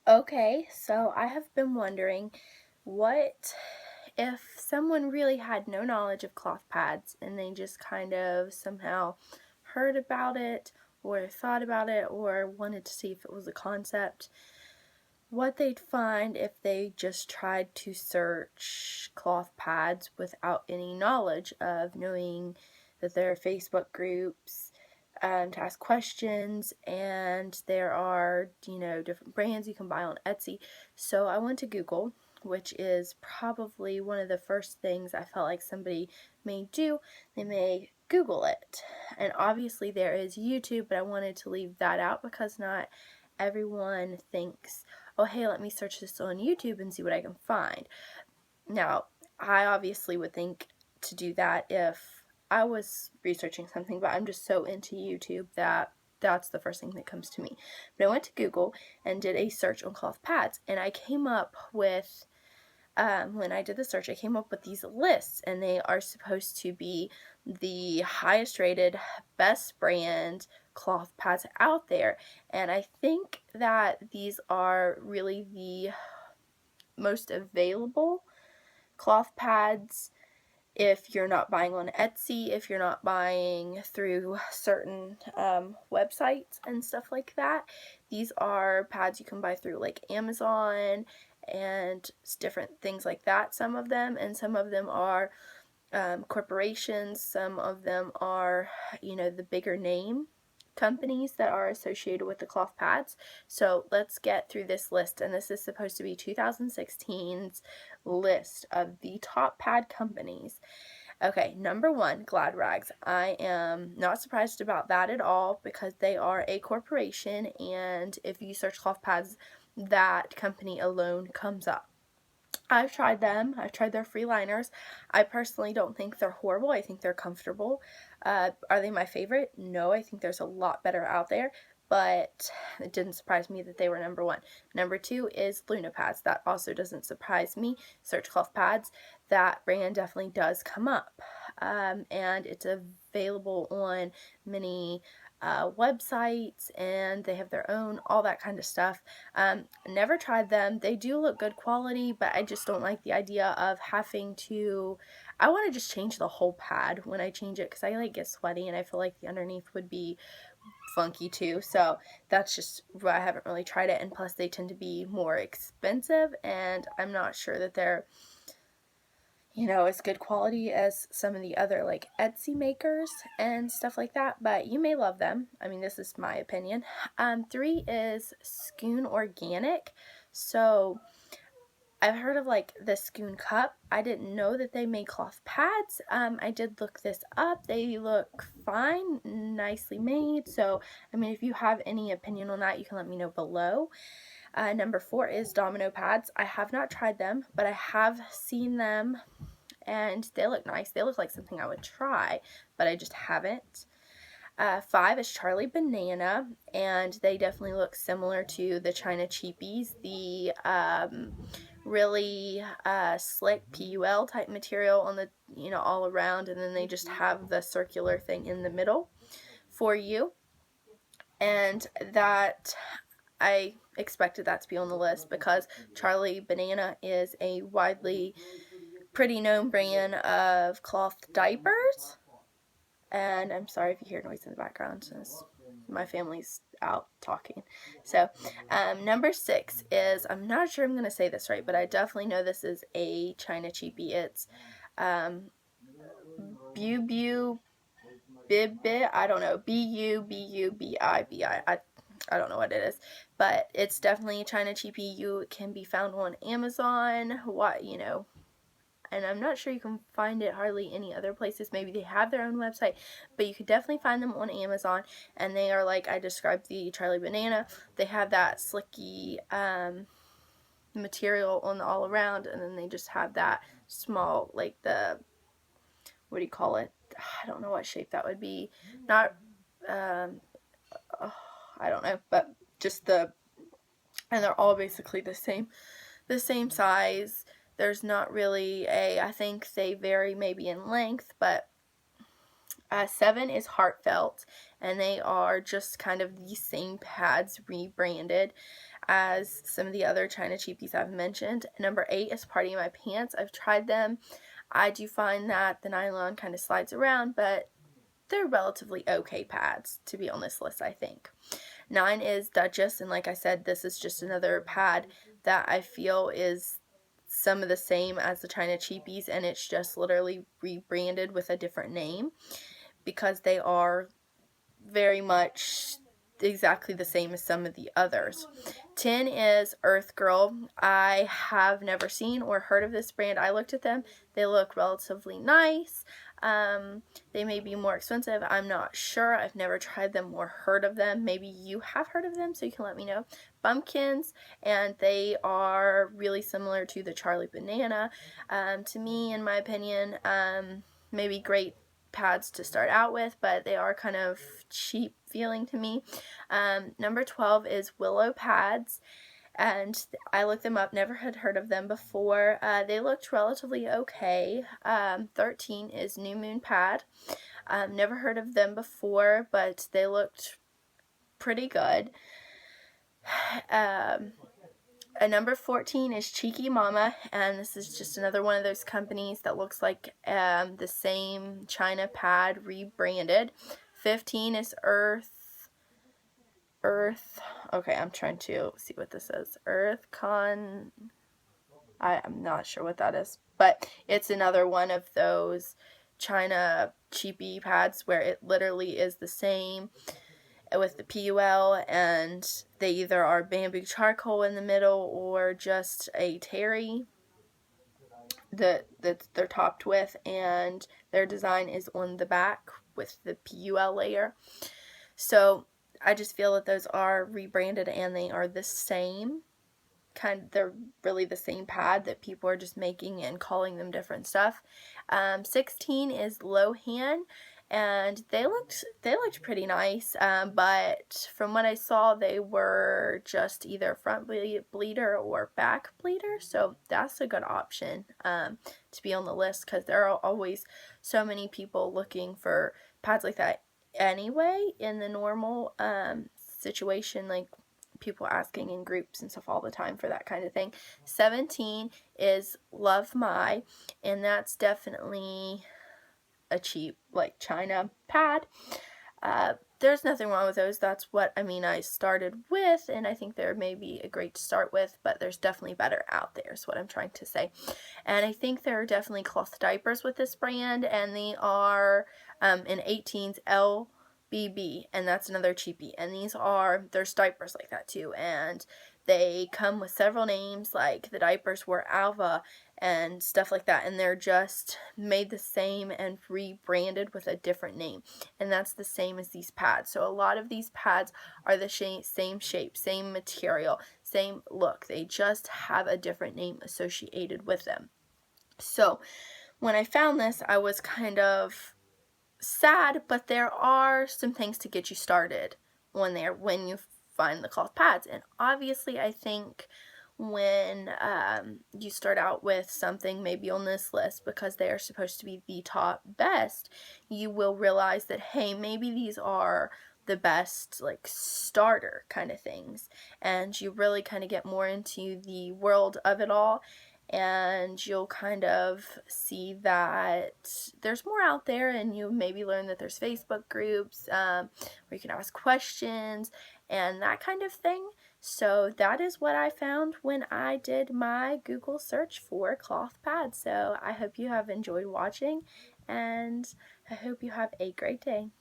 Okay, so I have been wondering, what if someone really had no knowledge of cloth pads and they just kind of somehow heard about it or thought about it or wanted to see if it was a concept, what they'd find if they just tried to search cloth pads without any knowledge of knowing that there are Facebook groups to ask questions, and there are, different brands you can buy on Etsy. So I went to Google, which is probably one of the first things I felt like somebody may do. They may Google it. And obviously there is YouTube, but I wanted to leave that out because not everyone thinks, oh, hey, let me search this on YouTube and see what I can find. Now, I obviously would think to do that if I was researching something, but I'm just so into YouTube that that's the first thing that comes to me. But I went to Google and did a search on cloth pads, and I came up with, when I did the search, I came up with these lists, and they are supposed to be the highest rated, best brand cloth pads out there. And I think that these are really the most available cloth pads if you're not buying on Etsy, if you're not buying through certain websites and stuff like that. These are pads you can buy through like Amazon and different things like that, some of them, and some of them are corporations, some of them are, the bigger name companies that are associated with the cloth pads. So let's get through this list, and this is supposed to be 2016's list of the top pad companies. Okay, number one, Glad Rags. I am not surprised about that at all because they are a corporation, and if you search cloth pads, that company alone comes up. I've tried them. I've tried their free liners. I personally don't think they're horrible. I think they're comfortable. Are they my favorite? No, I think there's a lot better out there, but it didn't surprise me that they were number one. Number two is Luna Pads. That also doesn't surprise me. Search cloth pads. That brand definitely does come up. And it's available on many websites, and they have their own, all that kind of stuff. Never tried them. They do look good quality, but I just don't like the idea of having to, I want to just change the whole pad when I change it because I like get sweaty and I feel like the underneath would be funky too. So that's just why I haven't really tried it, and plus they tend to be more expensive, and I'm not sure that they're as good quality as some of the other like Etsy makers and stuff like that, but you may love them. I mean, this is my opinion. Three is Skoon Organic. So I've heard of like the Skoon cup. I didn't know that they made cloth pads. I did look this up. They look fine, nicely made. So, I mean, if you have any opinion on that, you can let me know below. Number four is Domino pads. I have not tried them, but I have seen them and they look nice. They look like something I would try, but I just haven't. Five is Charlie Banana, and they definitely look similar to the China Cheapies, the really slick PUL type material on the, all around, and then they just have the circular thing in the middle for you. And that, I expected that to be on the list because Charlie Banana is a widely pretty known brand of cloth diapers. And I'm sorry if you hear noise in the background since my family's out talking. So, number six is, I'm not sure I'm going to say this right, but I definitely know this is a China cheapie. It's Bu Bibit. I don't know. Bububibi. I don't know what it is, but it's definitely a China cheapie. You can be found on Amazon. And I'm not sure you can find it hardly any other places. Maybe they have their own website, but you could definitely find them on Amazon, and they are like I described the Charlie Banana. They have that slicky material on the all around, and then they just have that small, like the, what do you call it? I don't know what shape that would be. Not, I don't know, but just and they're all basically the same size. There's not really I think they vary maybe in length, but 7 is Heartfelt, and they are just kind of the same pads rebranded as some of the other China cheapies I've mentioned. Number 8 is Party in My Pants. I've tried them. I do find that the nylon kind of slides around, but they're relatively okay pads to be on this list, I think. 9 is Duchess, and like I said, this is just another pad that I feel is some of the same as the China cheapies, and it's just literally rebranded with a different name because they are very much exactly the same as some of the others. 10 is Earth Girl. I have never seen or heard of this brand. I looked at them. They look relatively nice. They may be more expensive. I'm not sure. I've never tried them or heard of them. Maybe you have heard of them, so you can let me know. Bumpkins, and they are really similar to the Charlie Banana. To me, in my opinion, maybe great pads to start out with, but they are kind of cheap feeling to me. Number 12 is Willow pads, and I looked them up, never had heard of them before. They looked relatively okay. 13 is New Moon pad. Never heard of them before, but they looked pretty good. Number 14 is Cheeky Mama, and this is just another one of those companies that looks like the same China pad rebranded. 15 is Earth. Okay, I'm trying to see what this is. I'm not sure what that is, but it's another one of those China cheapy pads where it literally is the same with the PUL, and they either are bamboo charcoal in the middle or just a terry that they're topped with, and their design is on the back with the PUL layer. So I just feel that those are rebranded and they are the same. They're really the same pad that people are just making and calling them different stuff. 16 is Lohan, and they looked pretty nice, but from what I saw, they were just either front bleeder or back bleeder, so that's a good option to be on the list, because there are always so many people looking for pads like that anyway in the normal situation, like people asking in groups and stuff all the time for that kind of thing. 17 is Love My, and that's definitely a cheap, like, China pad. There's nothing wrong with those. That's what I started with, and I think they're maybe a great to start with, but there's definitely better out there is what I'm trying to say. And I think there are definitely cloth diapers with this brand, and they are in 18s LBB, and that's another cheapie. And there's diapers like that too, and they come with several names, like the diapers were Alva and stuff like that, and they're just made the same and rebranded with a different name, and that's the same as these pads. So a lot of these pads are the same shape, same material, same look. They just have a different name associated with them. So when I found this, I was kind of sad, but there are some things to get you started when you find the cloth pads. And obviously, I think when you start out with something maybe on this list, because they are supposed to be the top best, you will realize that, hey, maybe these are the best, like, starter kind of things, and you really kind of get more into the world of it all, and you'll kind of see that there's more out there, and you maybe learn that there's Facebook groups where you can ask questions and that kind of thing. So that is what I found when I did my Google search for cloth pads. So I hope you have enjoyed watching, and I hope you have a great day.